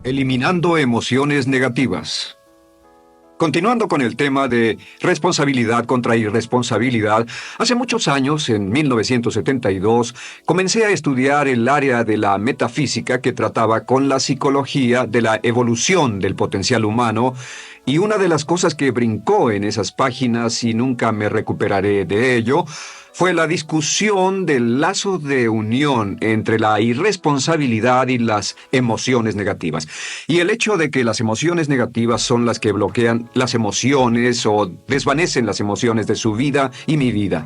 Eliminando emociones negativas. Continuando con el tema de responsabilidad contra irresponsabilidad, hace muchos años, en 1972, comencé a estudiar el área de la metafísica que trataba con la psicología de la evolución del potencial humano, y una de las cosas que brincó en esas páginas, y nunca me recuperaré de ello, fue la discusión del lazo de unión entre la irresponsabilidad y las emociones negativas. Y el hecho de que las emociones negativas son las que bloquean las emociones o desvanecen las emociones de su vida y mi vida.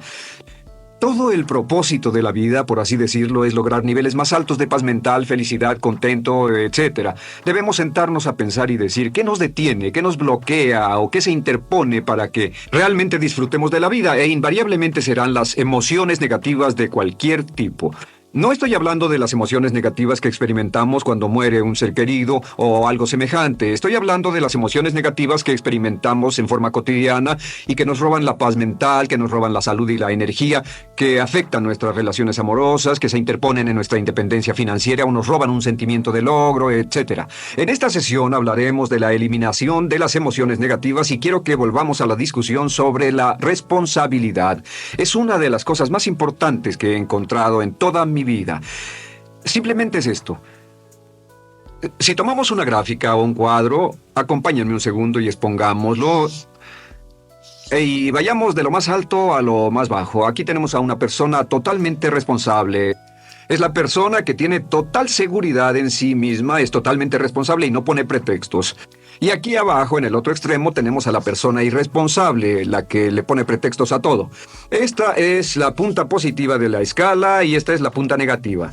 Todo el propósito de la vida, por así decirlo, es lograr niveles más altos de paz mental, felicidad, contento, etc. Debemos sentarnos a pensar y decir qué nos detiene, qué nos bloquea o qué se interpone para que realmente disfrutemos de la vida, e invariablemente serán las emociones negativas de cualquier tipo. No estoy hablando de las emociones negativas que experimentamos cuando muere un ser querido o algo semejante. Estoy hablando de las emociones negativas que experimentamos en forma cotidiana y que nos roban la paz mental, que nos roban la salud y la energía, que afectan nuestras relaciones amorosas, que se interponen en nuestra independencia financiera o nos roban un sentimiento de logro, etc. En esta sesión hablaremos de la eliminación de las emociones negativas y quiero que volvamos a la discusión sobre la responsabilidad. Es una de las cosas más importantes que he encontrado en toda mi vida. Simplemente es esto. Si tomamos una gráfica o un cuadro, acompáñenme un segundo y expongámoslo. Y vayamos de lo más alto a lo más bajo. Aquí tenemos a una persona totalmente responsable. Es la persona que tiene total seguridad en sí misma, es totalmente responsable y no pone pretextos. Y aquí abajo, en el otro extremo, tenemos a la persona irresponsable, la que le pone pretextos a todo. Esta es la punta positiva de la escala y esta es la punta negativa.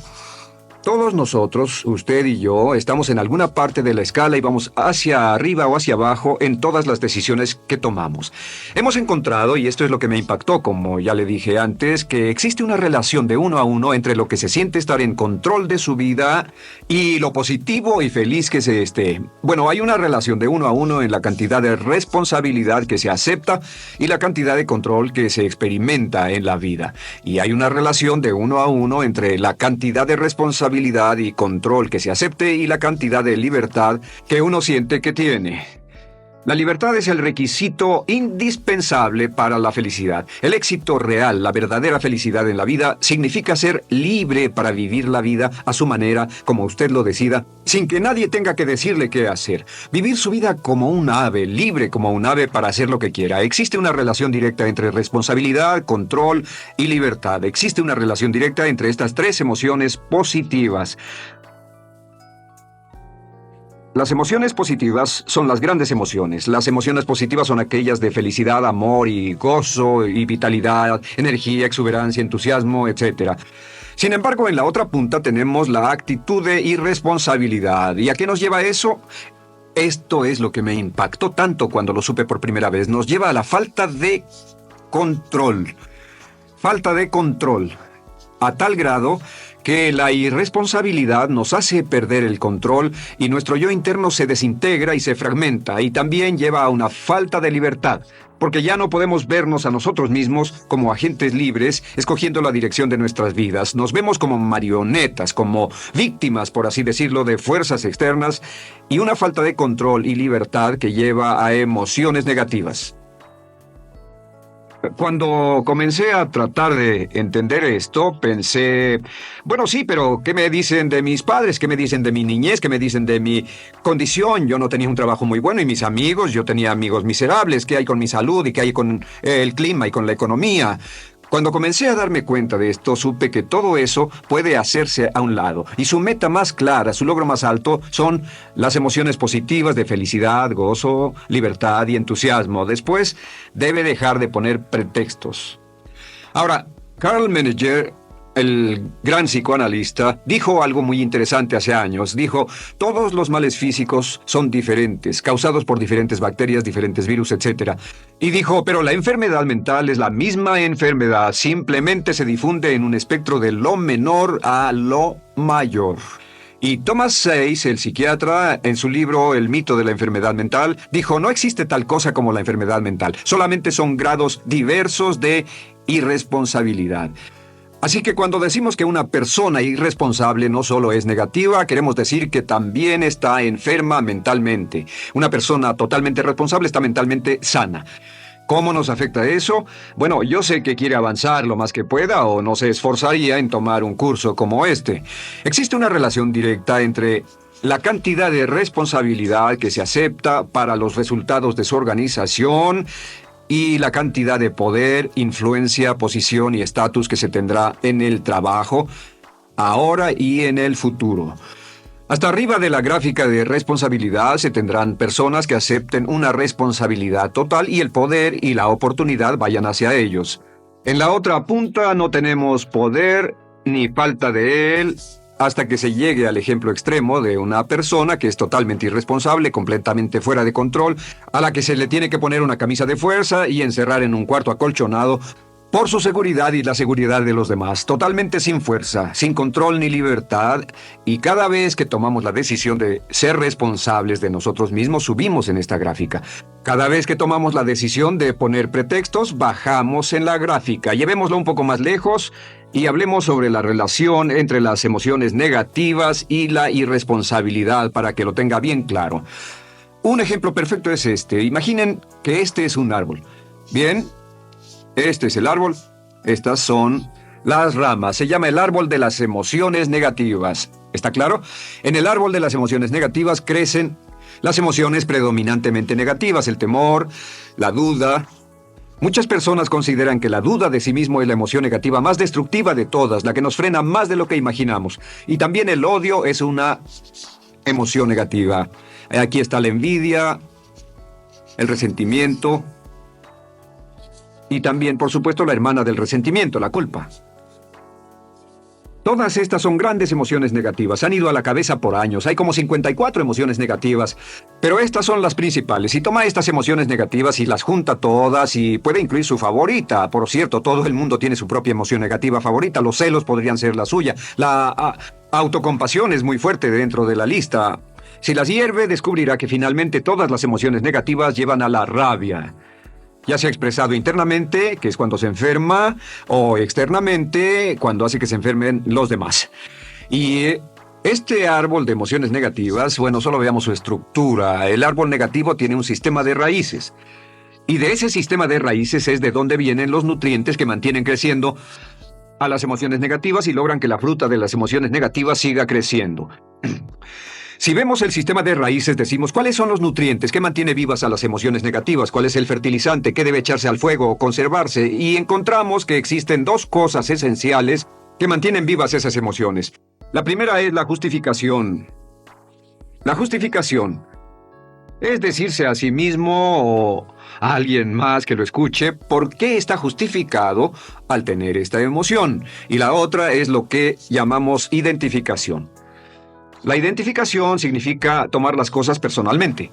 Todos nosotros, usted y yo, estamos en alguna parte de la escala y vamos hacia arriba o hacia abajo en todas las decisiones que tomamos. Hemos encontrado, y esto es lo que me impactó, como ya le dije antes, que existe una relación de uno a uno entre lo que se siente estar en control de su vida y lo positivo y feliz que se esté. Bueno, hay una relación de uno a uno en la cantidad de responsabilidad que se acepta y la cantidad de control que se experimenta en la vida. Y hay una relación de uno a uno entre la cantidad de responsabilidad y control que se acepte y la cantidad de libertad que uno siente que tiene. La libertad es el requisito indispensable para la felicidad. El éxito real, la verdadera felicidad en la vida, significa ser libre para vivir la vida a su manera, como usted lo decida, sin que nadie tenga que decirle qué hacer. Vivir su vida como un ave, libre como un ave para hacer lo que quiera. Existe una relación directa entre responsabilidad, control y libertad. Existe una relación directa entre estas tres emociones positivas. Las emociones positivas son las grandes emociones. Las emociones positivas son aquellas de felicidad, amor y gozo y vitalidad, energía, exuberancia, entusiasmo, etc. Sin embargo, en la otra punta tenemos la actitud de irresponsabilidad. ¿Y a qué nos lleva eso? Esto es lo que me impactó tanto cuando lo supe por primera vez. Nos lleva a la falta de control. Falta de control. A tal grado que la irresponsabilidad nos hace perder el control y nuestro yo interno se desintegra y se fragmenta, y también lleva a una falta de libertad, porque ya no podemos vernos a nosotros mismos como agentes libres escogiendo la dirección de nuestras vidas. Nos vemos como marionetas, como víctimas, por así decirlo, de fuerzas externas, y una falta de control y libertad que lleva a emociones negativas. Cuando comencé a tratar de entender esto, pensé, bueno, sí, pero ¿qué me dicen de mis padres? ¿Qué me dicen de mi niñez? ¿Qué me dicen de mi condición? Yo no tenía un trabajo muy bueno y mis amigos, yo tenía amigos miserables. ¿Qué hay con mi salud y qué hay con el clima y con la economía? Cuando comencé a darme cuenta de esto, supe que todo eso puede hacerse a un lado. Y su meta más clara, su logro más alto, son las emociones positivas de felicidad, gozo, libertad y entusiasmo. Después, debe dejar de poner pretextos. Ahora, Carl Menninger, el gran psicoanalista, dijo algo muy interesante hace años. Dijo, todos los males físicos son diferentes, causados por diferentes bacterias, diferentes virus, etc. Y dijo, pero la enfermedad mental es la misma enfermedad, simplemente se difunde en un espectro de lo menor a lo mayor. Y Thomas Sayce, el psiquiatra, en su libro El mito de la enfermedad mental, dijo, no existe tal cosa como la enfermedad mental, solamente son grados diversos de irresponsabilidad. Así que cuando decimos que una persona irresponsable no solo es negativa, queremos decir que también está enferma mentalmente. Una persona totalmente responsable está mentalmente sana. ¿Cómo nos afecta eso? Bueno, yo sé que quiere avanzar lo más que pueda o no se esforzaría en tomar un curso como este. Existe una relación directa entre la cantidad de responsabilidad que se acepta para los resultados de su organización y la cantidad de poder, influencia, posición y estatus que se tendrá en el trabajo, ahora y en el futuro. Hasta arriba de la gráfica de responsabilidad se tendrán personas que acepten una responsabilidad total y el poder y la oportunidad vayan hacia ellos. En la otra punta no tenemos poder ni falta de él hasta que se llegue al ejemplo extremo de una persona que es totalmente irresponsable, completamente fuera de control, a la que se le tiene que poner una camisa de fuerza y encerrar en un cuarto acolchonado por su seguridad y la seguridad de los demás, totalmente sin fuerza, sin control ni libertad, y cada vez que tomamos la decisión de ser responsables de nosotros mismos, subimos en esta gráfica. Cada vez que tomamos la decisión de poner pretextos, bajamos en la gráfica. Llevémoslo un poco más lejos y hablemos sobre la relación entre las emociones negativas y la irresponsabilidad para que lo tenga bien claro. Un ejemplo perfecto es este. Imaginen que este es un árbol. Bien. Este es el árbol, estas son las ramas. Se llama el árbol de las emociones negativas. ¿Está claro? En el árbol de las emociones negativas crecen las emociones predominantemente negativas, el temor, la duda. Muchas personas consideran que la duda de sí mismo es la emoción negativa más destructiva de todas, la que nos frena más de lo que imaginamos. Y también el odio es una emoción negativa. Aquí está la envidia, el resentimiento. Y también, por supuesto, la hermana del resentimiento, la culpa. Todas estas son grandes emociones negativas. Han ido a la cabeza por años. Hay como 54 emociones negativas. Pero estas son las principales. Si toma estas emociones negativas y las junta todas y puede incluir su favorita. Por cierto, todo el mundo tiene su propia emoción negativa favorita. Los celos podrían ser la suya. La autocompasión es muy fuerte dentro de la lista. Si las hierve, descubrirá que finalmente todas las emociones negativas llevan a la rabia. Ya sea expresado internamente, que es cuando se enferma, o externamente, cuando hace que se enfermen los demás. Y este árbol de emociones negativas, bueno, solo veamos su estructura. El árbol negativo tiene un sistema de raíces. Y de ese sistema de raíces es de donde vienen los nutrientes que mantienen creciendo a las emociones negativas y logran que la fruta de las emociones negativas siga creciendo. Si vemos el sistema de raíces, decimos, ¿cuáles son los nutrientes que mantiene vivas a las emociones negativas? ¿Cuál es el fertilizante? ¿Qué debe echarse al fuego o conservarse? Y encontramos que existen dos cosas esenciales que mantienen vivas esas emociones. La primera es la justificación. La justificación es decirse a sí mismo o a alguien más que lo escuche por qué está justificado al tener esta emoción. Y la otra es lo que llamamos identificación. La identificación significa tomar las cosas personalmente.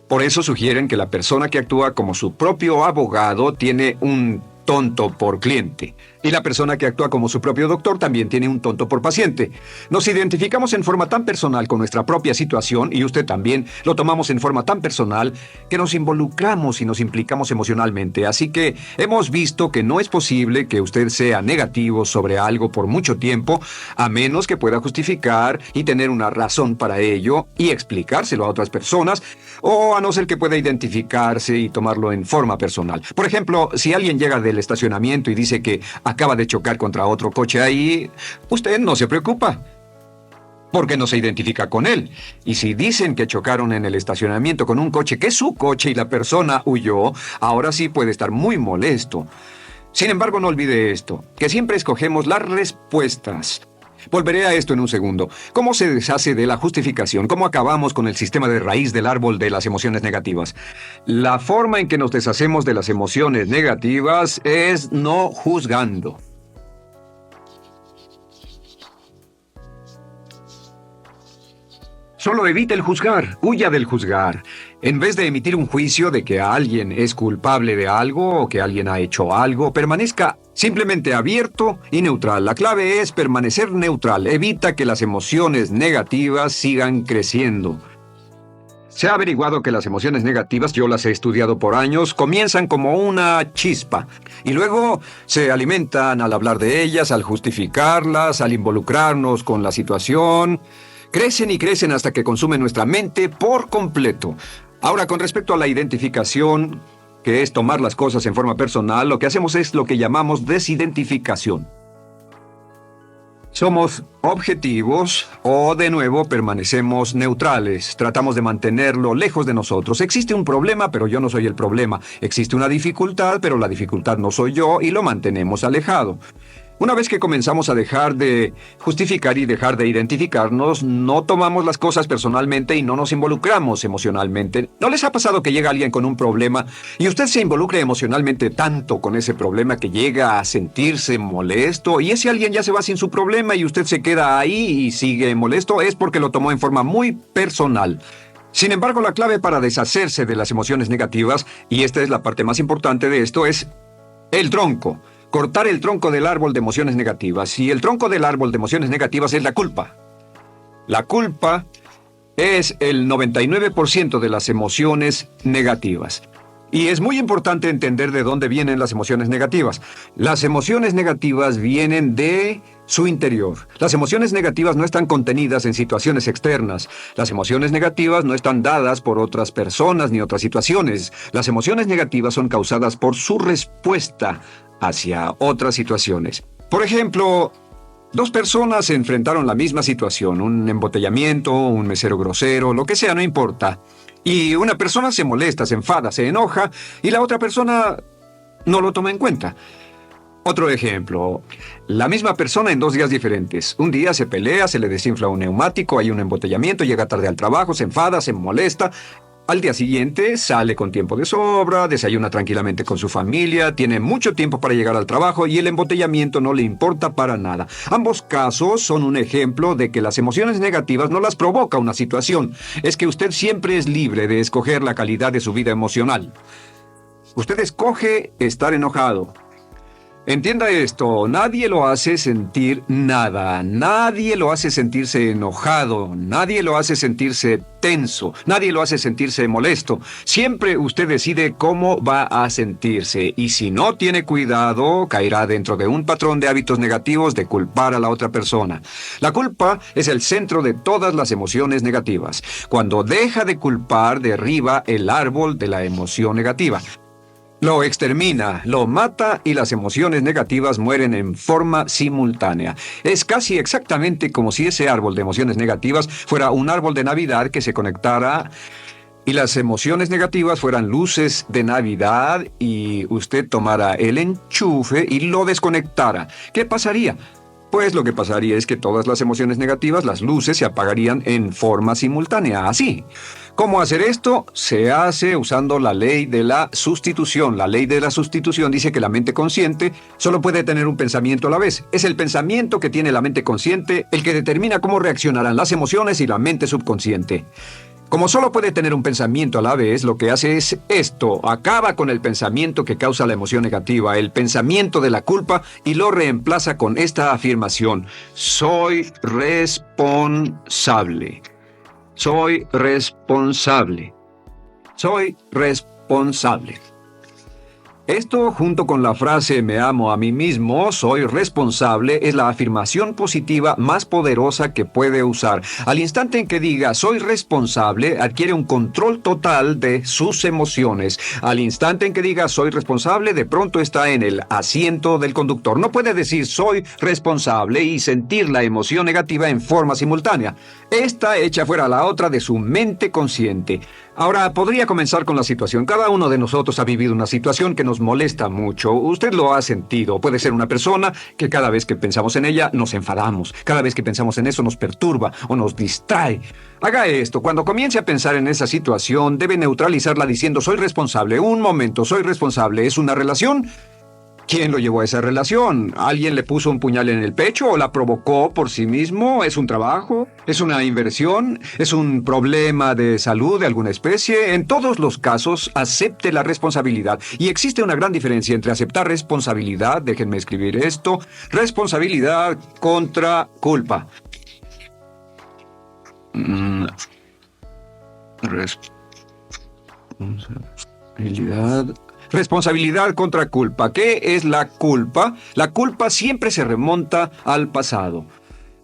Por eso sugieren que la persona que actúa como su propio abogado tiene un tonto por cliente. Y la persona que actúa como su propio doctor también tiene un tonto por paciente. Nos identificamos en forma tan personal con nuestra propia situación, y usted también, lo tomamos en forma tan personal que nos involucramos y nos implicamos emocionalmente. Así que hemos visto que no es posible que usted sea negativo sobre algo por mucho tiempo, a menos que pueda justificar y tener una razón para ello y explicárselo a otras personas, o a no ser que pueda identificarse y tomarlo en forma personal. Por ejemplo, si alguien llega del estacionamiento y dice que acaba de chocar contra otro coche ahí, usted no se preocupa, porque no se identifica con él. Y si dicen que chocaron en el estacionamiento con un coche que es su coche y la persona huyó, ahora sí puede estar muy molesto. Sin embargo, no olvide esto, que siempre escogemos las respuestas. Volveré a esto en un segundo. ¿Cómo se deshace de la justificación? ¿Cómo acabamos con el sistema de raíz del árbol de las emociones negativas? La forma en que nos deshacemos de las emociones negativas es no juzgando. Solo evite el juzgar, huya del juzgar. En vez de emitir un juicio de que alguien es culpable de algo o que alguien ha hecho algo, permanezca simplemente abierto y neutral. La clave es permanecer neutral. Evita que las emociones negativas sigan creciendo. Se ha averiguado que las emociones negativas, yo las he estudiado por años, comienzan como una chispa y luego se alimentan al hablar de ellas, al justificarlas, al involucrarnos con la situación. Crecen y crecen hasta que consumen nuestra mente por completo. Ahora, con respecto a la identificación, que es tomar las cosas en forma personal, lo que hacemos es lo que llamamos desidentificación. Somos objetivos o, de nuevo, permanecemos neutrales. Tratamos de mantenerlo lejos de nosotros. Existe un problema, pero yo no soy el problema. Existe una dificultad, pero la dificultad no soy yo, y lo mantenemos alejado. Una vez que comenzamos a dejar de justificar y dejar de identificarnos, no tomamos las cosas personalmente y no nos involucramos emocionalmente. ¿No les ha pasado que llega alguien con un problema y usted se involucra emocionalmente tanto con ese problema que llega a sentirse molesto y ese alguien ya se va sin su problema y usted se queda ahí y sigue molesto? Es porque lo tomó en forma muy personal. Sin embargo, la clave para deshacerse de las emociones negativas, y esta es la parte más importante de esto, es el tronco. Cortar el tronco del árbol de emociones negativas. Y el tronco del árbol de emociones negativas es la culpa. La culpa es el 99% de las emociones negativas. Y es muy importante entender de dónde vienen las emociones negativas. Las emociones negativas vienen de su interior. Las emociones negativas no están contenidas en situaciones externas. Las emociones negativas no están dadas por otras personas ni otras situaciones. Las emociones negativas son causadas por su respuesta hacia otras situaciones. Por ejemplo, dos personas se enfrentaron la misma situación, un embotellamiento, un mesero grosero, lo que sea, no importa. Y una persona se molesta, se enfada, se enoja, y la otra persona no lo toma en cuenta. Otro ejemplo, la misma persona en 2 días diferentes. Un día se pelea, se le desinfla un neumático, hay un embotellamiento, llega tarde al trabajo, se enfada, se molesta. Al día siguiente sale con tiempo de sobra, desayuna tranquilamente con su familia, tiene mucho tiempo para llegar al trabajo y el embotellamiento no le importa para nada. Ambos casos son un ejemplo de que las emociones negativas no las provoca una situación. Es que usted siempre es libre de escoger la calidad de su vida emocional. Usted escoge estar enojado. Entienda esto, nadie lo hace sentir nada, nadie lo hace sentirse enojado, nadie lo hace sentirse tenso, nadie lo hace sentirse molesto. Siempre usted decide cómo va a sentirse y si no tiene cuidado, caerá dentro de un patrón de hábitos negativos de culpar a la otra persona. La culpa es el centro de todas las emociones negativas. Cuando deja de culpar, derriba el árbol de la emoción negativa. Lo extermina, lo mata y las emociones negativas mueren en forma simultánea. Es casi exactamente como si ese árbol de emociones negativas fuera un árbol de Navidad que se conectara y las emociones negativas fueran luces de Navidad y usted tomara el enchufe y lo desconectara. ¿Qué pasaría? Pues lo que pasaría es que todas las emociones negativas, las luces, se apagarían en forma simultánea, así. ¿Cómo hacer esto? Se hace usando la ley de la sustitución. La ley de la sustitución dice que la mente consciente solo puede tener un pensamiento a la vez. Es el pensamiento que tiene la mente consciente el que determina cómo reaccionarán las emociones y la mente subconsciente. Como solo puede tener un pensamiento a la vez, lo que hace es esto: acaba con el pensamiento que causa la emoción negativa, el pensamiento de la culpa, y lo reemplaza con esta afirmación: soy responsable. Soy responsable. Soy responsable. Esto, junto con la frase "me amo a mí mismo, soy responsable", es la afirmación positiva más poderosa que puede usar. Al instante en que diga "soy responsable", adquiere un control total de sus emociones. Al instante en que diga "soy responsable", de pronto está en el asiento del conductor. No puede decir "soy responsable" y sentir la emoción negativa en forma simultánea. Esta echa fuera la otra de su mente consciente. Ahora, podría comenzar con la situación. Cada uno de nosotros ha vivido una situación que nos molesta mucho. Usted lo ha sentido. Puede ser una persona que cada vez que pensamos en ella nos enfadamos. Cada vez que pensamos en eso nos perturba o nos distrae. Haga esto. Cuando comience a pensar en esa situación, debe neutralizarla diciendo "soy responsable". Un momento, soy responsable. ¿Es una relación? ¿Quién lo llevó a esa relación? ¿Alguien le puso un puñal en el pecho o la provocó por sí mismo? ¿Es un trabajo? ¿Es una inversión? ¿Es un problema de salud de alguna especie? En todos los casos, acepte la responsabilidad. Y existe una gran diferencia entre aceptar responsabilidad, déjenme escribir esto, responsabilidad contra culpa. Responsabilidad. Responsabilidad contra culpa. ¿Qué es la culpa? La culpa siempre se remonta al pasado.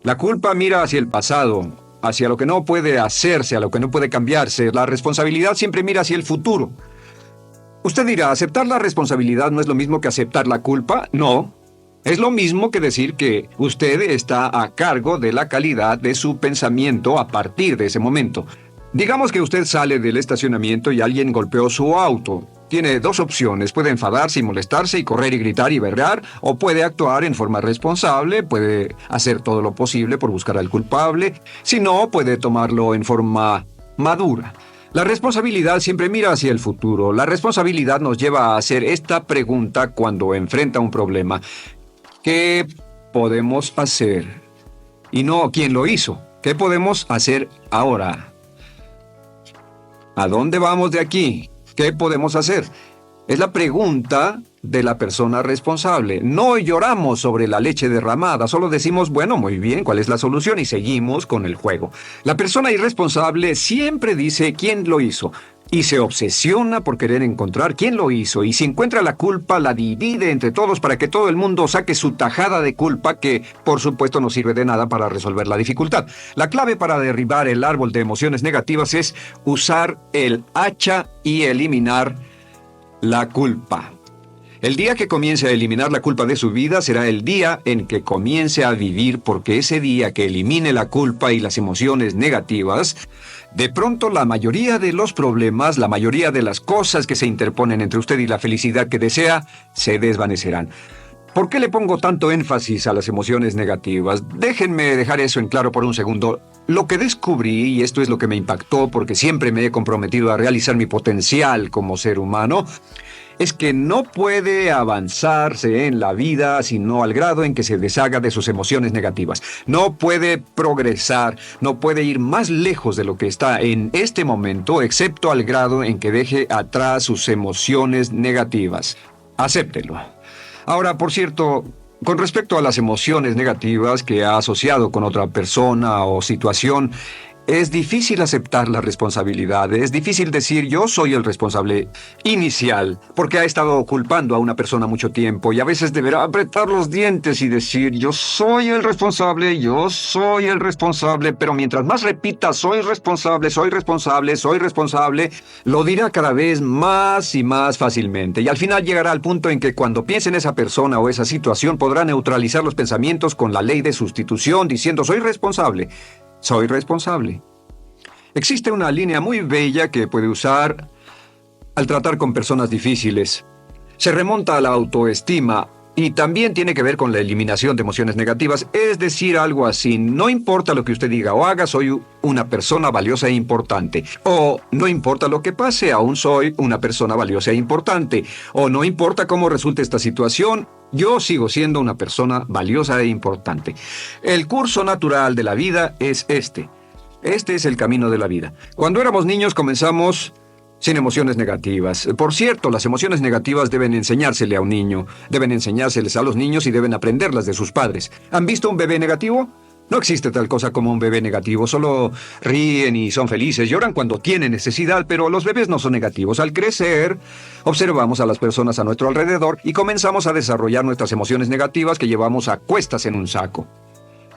La culpa mira hacia el pasado, hacia lo que no puede hacerse, a lo que no puede cambiarse. La responsabilidad siempre mira hacia el futuro. Usted dirá, ¿aceptar la responsabilidad no es lo mismo que aceptar la culpa? No. Es lo mismo que decir que usted está a cargo de la calidad de su pensamiento a partir de ese momento. Digamos que usted sale del estacionamiento y alguien golpeó su auto. Tiene dos opciones: puede enfadarse y molestarse y correr y gritar y berrear, o puede actuar en forma responsable, puede hacer todo lo posible por buscar al culpable. Si no, puede tomarlo en forma madura. La responsabilidad siempre mira hacia el futuro. La responsabilidad nos lleva a hacer esta pregunta cuando enfrenta un problema: ¿qué podemos hacer? Y no quién lo hizo. ¿Qué podemos hacer ahora? ¿A dónde vamos de aquí? ¿Qué podemos hacer? Es la pregunta de la persona responsable. No lloramos sobre la leche derramada, solo decimos, bueno, muy bien, ¿cuál es la solución? Y seguimos con el juego. La persona irresponsable siempre dice quién lo hizo y se obsesiona por querer encontrar quién lo hizo, y si encuentra la culpa la divide entre todos para que todo el mundo saque su tajada de culpa, que por supuesto no sirve de nada para resolver la dificultad. La clave para derribar el árbol de emociones negativas es usar el hacha y eliminar la culpa. El día que comience a eliminar la culpa de su vida será el día en que comience a vivir, porque ese día que elimine la culpa y las emociones negativas, de pronto la mayoría de los problemas, la mayoría de las cosas que se interponen entre usted y la felicidad que desea, se desvanecerán. ¿Por qué le pongo tanto énfasis a las emociones negativas? Déjenme dejar eso en claro por un segundo. Lo que descubrí, y esto es lo que me impactó porque siempre me he comprometido a realizar mi potencial como ser humano, es que no puede avanzarse en la vida sino al grado en que se deshaga de sus emociones negativas. No puede progresar, no puede ir más lejos de lo que está en este momento, excepto al grado en que deje atrás sus emociones negativas. Acéptelo. Ahora, por cierto, con respecto a las emociones negativas que ha asociado con otra persona o situación, es difícil aceptar la responsabilidad. Es difícil decir yo soy el responsable inicial, porque ha estado culpando a una persona mucho tiempo y a veces deberá apretar los dientes y decir yo soy el responsable, pero mientras más repita soy responsable, lo dirá cada vez más y más fácilmente. Y al final llegará al punto en que cuando piense en esa persona o esa situación podrá neutralizar los pensamientos con la ley de sustitución diciendo soy responsable. Soy responsable. Existe una línea muy bella que puede usar al tratar con personas difíciles. Se remonta a la autoestima y también tiene que ver con la eliminación de emociones negativas. Es decir, algo así: no importa lo que usted diga o haga, soy una persona valiosa e importante. O no importa lo que pase, aún soy una persona valiosa e importante. O no importa cómo resulte esta situación, yo sigo siendo una persona valiosa e importante. El curso natural de la vida es este. Este es el camino de la vida. Cuando éramos niños comenzamos sin emociones negativas. Por cierto, las emociones negativas deben enseñársele a un niño. Deben enseñárseles a los niños y deben aprenderlas de sus padres. ¿Han visto un bebé negativo? No existe tal cosa como un bebé negativo. Solo ríen y son felices. Lloran cuando tienen necesidad, pero los bebés no son negativos. Al crecer, observamos a las personas a nuestro alrededor y comenzamos a desarrollar nuestras emociones negativas que llevamos a cuestas en un saco.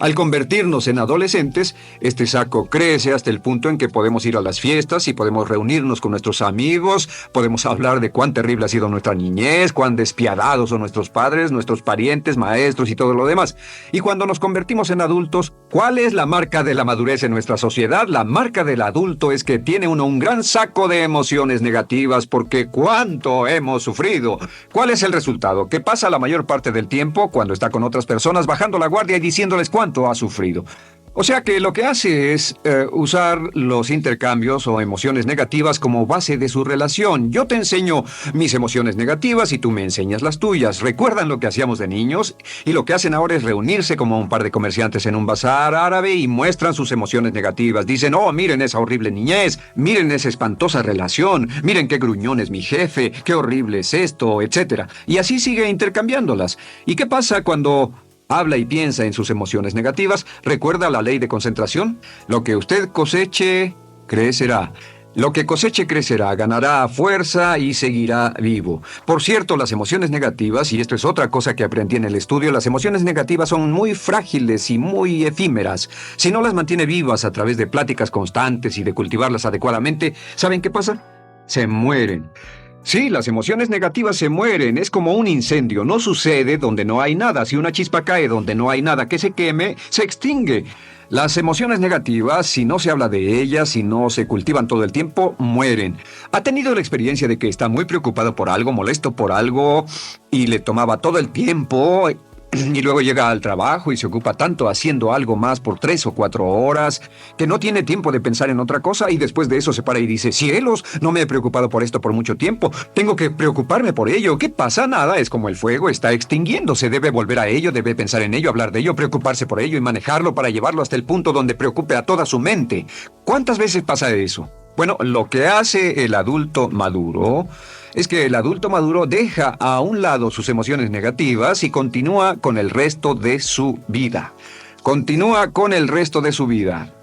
Al convertirnos en adolescentes, este saco crece hasta el punto en que podemos ir a las fiestas y podemos reunirnos con nuestros amigos, podemos hablar de cuán terrible ha sido nuestra niñez, cuán despiadados son nuestros padres, nuestros parientes, maestros y todo lo demás. Y cuando nos convertimos en adultos, ¿cuál es la marca de la madurez en nuestra sociedad? La marca del adulto es que tiene uno un gran saco de emociones negativas, porque ¿cuánto hemos sufrido? ¿Cuál es el resultado? Que pasa la mayor parte del tiempo cuando está con otras personas bajando la guardia y diciéndoles cuánto ha sufrido. O sea que lo que hace es usar los intercambios o emociones negativas como base de su relación. Yo te enseño mis emociones negativas y tú me enseñas las tuyas. ¿Recuerdan lo que hacíamos de niños? Y lo que hacen ahora es reunirse como un par de comerciantes en un bazar árabe y muestran sus emociones negativas. Dicen, oh, miren esa horrible niñez, miren esa espantosa relación, miren qué gruñón es mi jefe, qué horrible es esto, etc. Y así sigue intercambiándolas. ¿Y qué pasa cuando habla y piensa en sus emociones negativas? ¿Recuerda la ley de concentración? Lo que usted coseche, crecerá. Lo que coseche crecerá, ganará fuerza y seguirá vivo. Por cierto, las emociones negativas, y esto es otra cosa que aprendí en el estudio, las emociones negativas son muy frágiles y muy efímeras. Si no las mantiene vivas a través de pláticas constantes y de cultivarlas adecuadamente, ¿saben qué pasa? Se mueren. Sí, las emociones negativas se mueren. Es como un incendio. No sucede donde no hay nada. Si una chispa cae donde no hay nada que se queme, se extingue. Las emociones negativas, si no se habla de ellas, si no se cultivan todo el tiempo, mueren. ¿Ha tenido la experiencia de que está muy preocupado por algo, molesto por algo, y le tomaba todo el tiempo, y luego llega al trabajo y se ocupa tanto haciendo algo más por 3 o 4 horas, que no tiene tiempo de pensar en otra cosa, y después de eso se para y dice, cielos, no me he preocupado por esto por mucho tiempo, tengo que preocuparme por ello? ¿Qué pasa? Nada, es como el fuego, está extinguiéndose, debe volver a ello, debe pensar en ello, hablar de ello, preocuparse por ello y manejarlo para llevarlo hasta el punto donde preocupe a toda su mente. ¿Cuántas veces pasa eso? Bueno, lo que hace el adulto maduro es que el adulto maduro deja a un lado sus emociones negativas y continúa con el resto de su vida. Continúa con el resto de su vida.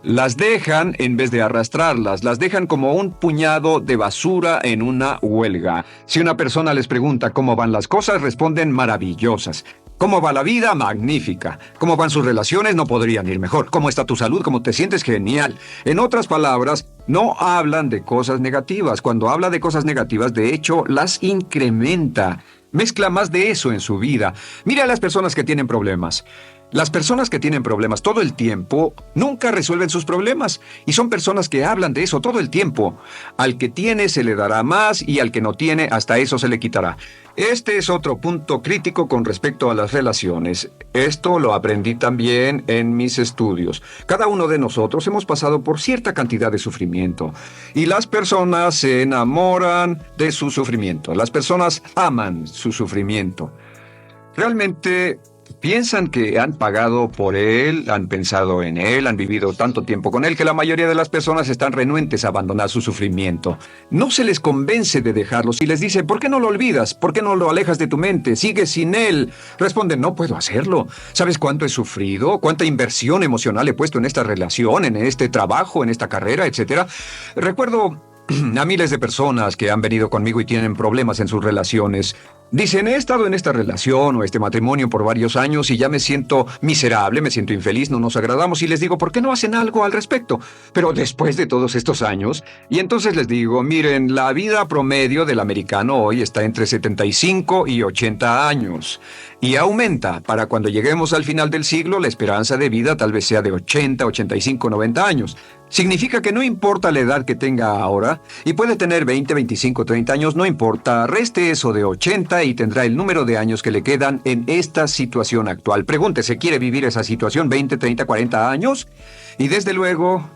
Las dejan en vez de arrastrarlas, las dejan como un puñado de basura en una huelga. Si una persona les pregunta cómo van las cosas, responden maravillosas. ¿Cómo va la vida? Magnífica. ¿Cómo van sus relaciones? No podrían ir mejor. ¿Cómo está tu salud? ¿Cómo te sientes? Genial. En otras palabras, no hablan de cosas negativas. Cuando habla de cosas negativas, de hecho, las incrementa. Mezcla más de eso en su vida. Mira a las personas que tienen problemas. Las personas que tienen problemas todo el tiempo nunca resuelven sus problemas, y son personas que hablan de eso todo el tiempo. Al que tiene se le dará más, y al que no tiene hasta eso se le quitará. Este es otro punto crítico con respecto a las relaciones. Esto lo aprendí también en mis estudios. Cada uno de nosotros hemos pasado por cierta cantidad de sufrimiento, y las personas se enamoran de su sufrimiento. Las personas aman su sufrimiento. Realmente piensan que han pagado por él, han pensado en él, han vivido tanto tiempo con él, que la mayoría de las personas están renuentes a abandonar su sufrimiento. No se les convence de dejarlo. Si les dice, ¿por qué no lo olvidas? ¿Por qué no lo alejas de tu mente? ¿Sigues sin él? Responden, no puedo hacerlo. ¿Sabes cuánto he sufrido? ¿Cuánta inversión emocional he puesto en esta relación, en este trabajo, en esta carrera, etcétera? Recuerdo a miles de personas que han venido conmigo y tienen problemas en sus relaciones. Dicen, he estado en esta relación o este matrimonio por varios años y ya me siento miserable, me siento infeliz, no nos agradamos, y les digo, ¿por qué no hacen algo al respecto? Pero después de todos estos años, y entonces les digo, miren, la vida promedio del americano hoy está entre 75 y 80 años. Y aumenta. Para cuando lleguemos al final del siglo, la esperanza de vida tal vez sea de 80, 85, 90 años. Significa que no importa la edad que tenga ahora, y puede tener 20, 25, 30 años, no importa, reste eso de 80 y tendrá el número de años que le quedan en esta situación actual. Pregúntese, ¿quiere vivir esa situación 20, 30, 40 años? Y desde luego,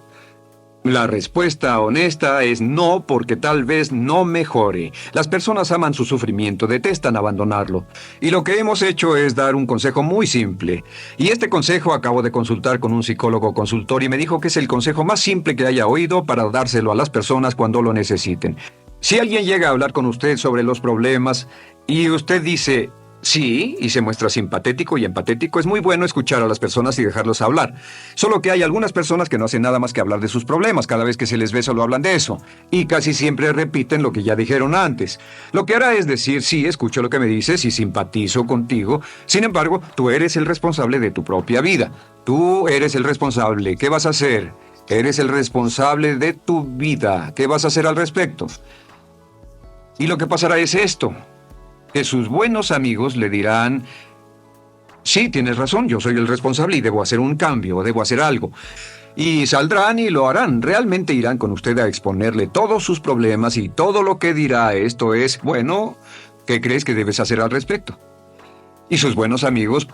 la respuesta honesta es no, porque tal vez no mejore. Las personas aman su sufrimiento, detestan abandonarlo. Y lo que hemos hecho es dar un consejo muy simple. Y este consejo acabo de consultar con un psicólogo consultor y me dijo que es el consejo más simple que haya oído para dárselo a las personas cuando lo necesiten. Si alguien llega a hablar con usted sobre los problemas y usted dice sí, y se muestra simpatético y empatético, es muy bueno escuchar a las personas y dejarlos hablar. Solo que hay algunas personas que no hacen nada más que hablar de sus problemas. Cada vez que se les ve solo hablan de eso. Y casi siempre repiten lo que ya dijeron antes. Lo que hará es decir, sí, escucho lo que me dices y simpatizo contigo. Sin embargo, tú eres el responsable de tu propia vida. Tú eres el responsable. ¿Qué vas a hacer? Eres el responsable de tu vida. ¿Qué vas a hacer al respecto? Y lo que pasará es esto, que sus buenos amigos le dirán, sí, tienes razón, yo soy el responsable y debo hacer un cambio, debo hacer algo. Y saldrán y lo harán. Realmente irán con usted a exponerle todos sus problemas, y todo lo que dirá esto es, bueno, ¿qué crees que debes hacer al respecto? Y sus buenos amigos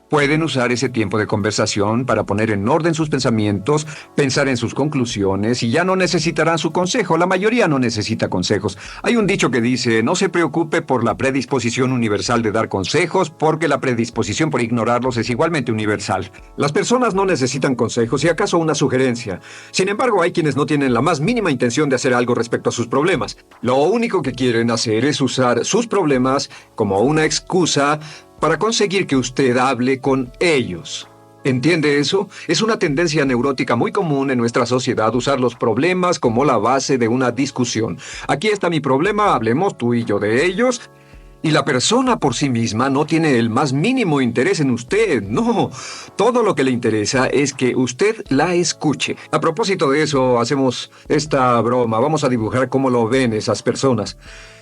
pueden usar ese tiempo de conversación para poner en orden sus pensamientos, pensar en sus conclusiones, y ya no necesitarán su consejo. La mayoría no necesita consejos. Hay un dicho que dice, no se preocupe por la predisposición universal de dar consejos, porque la predisposición por ignorarlos es igualmente universal. Las personas no necesitan consejos, si acaso una sugerencia. Sin embargo, hay quienes no tienen la más mínima intención de hacer algo respecto a sus problemas. Lo único que quieren hacer es usar sus problemas como una excusa para conseguir que usted hable con ellos. ¿Entiende eso? Es una tendencia neurótica muy común en nuestra sociedad usar los problemas como la base de una discusión. Aquí está mi problema, hablemos tú y yo de ellos. Y la persona por sí misma no tiene el más mínimo interés en usted, no. Todo lo que le interesa es que usted la escuche. A propósito de eso, hacemos esta broma. Vamos a dibujar cómo lo ven esas personas.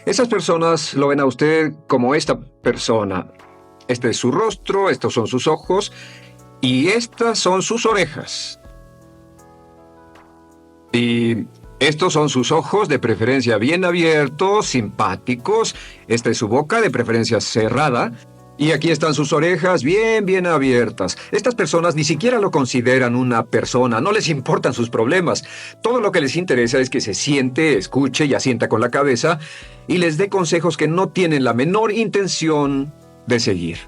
Esas personas lo ven a usted como esta persona. Este es su rostro, estos son sus ojos y estas son sus orejas. Y estos son sus ojos, de preferencia bien abiertos, simpáticos. Esta es su boca, de preferencia cerrada. Y aquí están sus orejas bien abiertas. Estas personas ni siquiera lo consideran una persona, no les importan sus problemas. Todo lo que les interesa es que se siente, escuche y asienta con la cabeza y les dé consejos que no tienen la menor intención de seguir.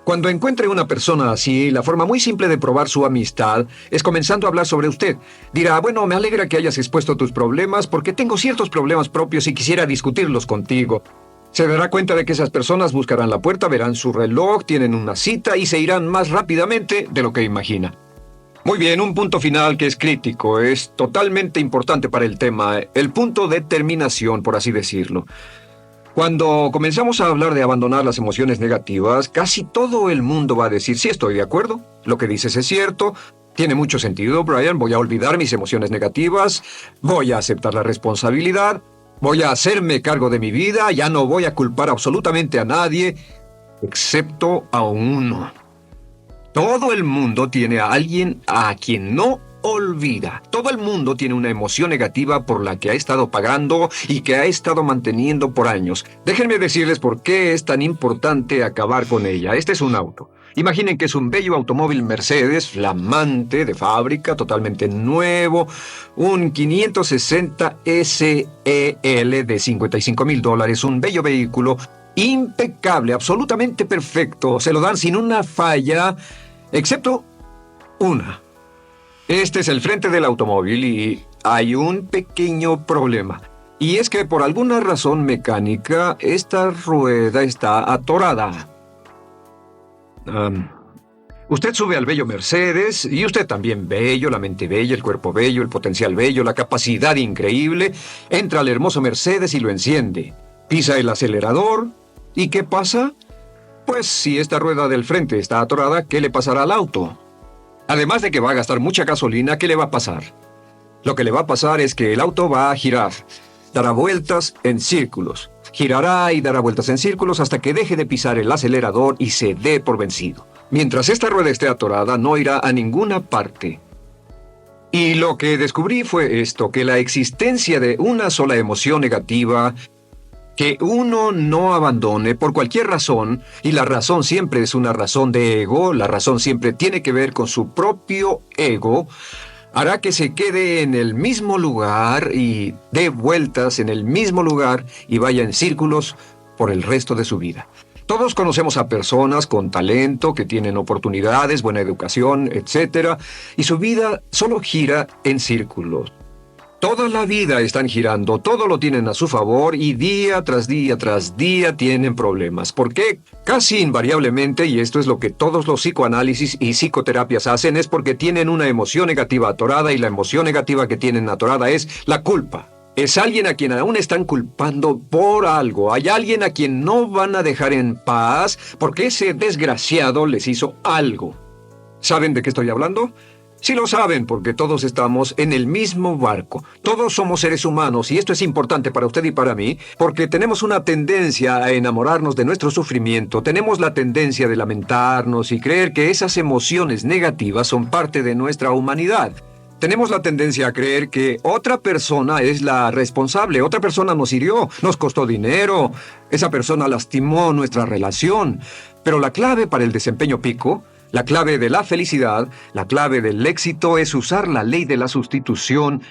Cuando encuentre una persona así, la forma muy simple de probar su amistad es comenzando a hablar sobre usted. Dirá, bueno, me alegra que hayas expuesto tus problemas porque tengo ciertos problemas propios y quisiera discutirlos contigo. Se dará cuenta de que esas personas buscarán la puerta, verán su reloj, tienen una cita y se irán más rápidamente de lo que imagina. Muy bien, un punto final que es crítico, es totalmente importante para el tema, el punto de terminación, por así decirlo. Cuando comenzamos a hablar de abandonar las emociones negativas, casi todo el mundo va a decir, sí, estoy de acuerdo, lo que dices es cierto, tiene mucho sentido, Brian, voy a olvidar mis emociones negativas, voy a aceptar la responsabilidad, voy a hacerme cargo de mi vida, ya no voy a culpar absolutamente a nadie, excepto a uno. Todo el mundo tiene a alguien a quien no olvida. Todo el mundo tiene una emoción negativa por la que ha estado pagando y que ha estado manteniendo por años. Déjenme decirles por qué es tan importante acabar con ella. Este es un auto. Imaginen que es un bello automóvil Mercedes, flamante, de fábrica, totalmente nuevo, un 560 SEL de $55,000, un bello vehículo, impecable, absolutamente perfecto. Se lo dan sin una falla, excepto una. Este es el frente del automóvil y hay un pequeño problema. Y es que por alguna razón mecánica, esta rueda está atorada. Usted sube al bello Mercedes, y usted también bello, la mente bella, el cuerpo bello, el potencial bello, la capacidad increíble. Entra al hermoso Mercedes y lo enciende. Pisa el acelerador, ¿y qué pasa? Pues si esta rueda del frente está atorada, ¿qué le pasará al auto? Además de que va a gastar mucha gasolina, ¿qué le va a pasar? Lo que le va a pasar es que el auto va a girar. Dará vueltas en círculos. Girará y dará vueltas en círculos hasta que deje de pisar el acelerador y se dé por vencido. Mientras esta rueda esté atorada, no irá a ninguna parte. Y lo que descubrí fue esto, que la existencia de una sola emoción negativa que uno no abandone por cualquier razón, y la razón siempre es una razón de ego, la razón siempre tiene que ver con su propio ego, hará que se quede en el mismo lugar y dé vueltas en el mismo lugar y vaya en círculos por el resto de su vida. Todos conocemos a personas con talento, que tienen oportunidades, buena educación, etc., y su vida solo gira en círculos. Toda la vida están girando, todo lo tienen a su favor y día tras día tras día tienen problemas. ¿Por qué? Casi invariablemente, y esto es lo que todos los psicoanálisis y psicoterapias hacen, es porque tienen una emoción negativa atorada y la emoción negativa que tienen atorada es la culpa. Es alguien a quien aún están culpando por algo. Hay alguien a quien no van a dejar en paz porque ese desgraciado les hizo algo. ¿Saben de qué estoy hablando? Sí lo saben, porque todos estamos en el mismo barco. Todos somos seres humanos, y esto es importante para usted y para mí, porque tenemos una tendencia a enamorarnos de nuestro sufrimiento, tenemos la tendencia de lamentarnos y creer que esas emociones negativas son parte de nuestra humanidad. Tenemos la tendencia a creer que otra persona es la responsable, otra persona nos hirió, nos costó dinero, esa persona lastimó nuestra relación. Pero la clave para el desempeño pico, la clave de la felicidad, la clave del éxito es usar la ley de la sustitución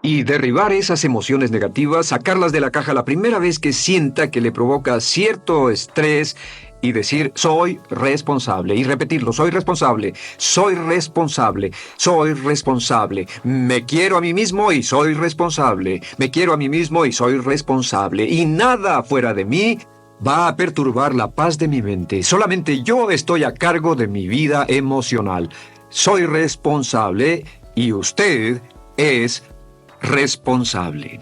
y derribar esas emociones negativas, sacarlas de la caja la primera vez que sienta que le provoca cierto estrés y decir, soy responsable, y repetirlo, soy responsable, soy responsable, soy responsable, me quiero a mí mismo y soy responsable, me quiero a mí mismo y soy responsable, y nada fuera de mí va a perturbar la paz de mi mente. Solamente yo estoy a cargo de mi vida emocional. Soy responsable y usted es responsable.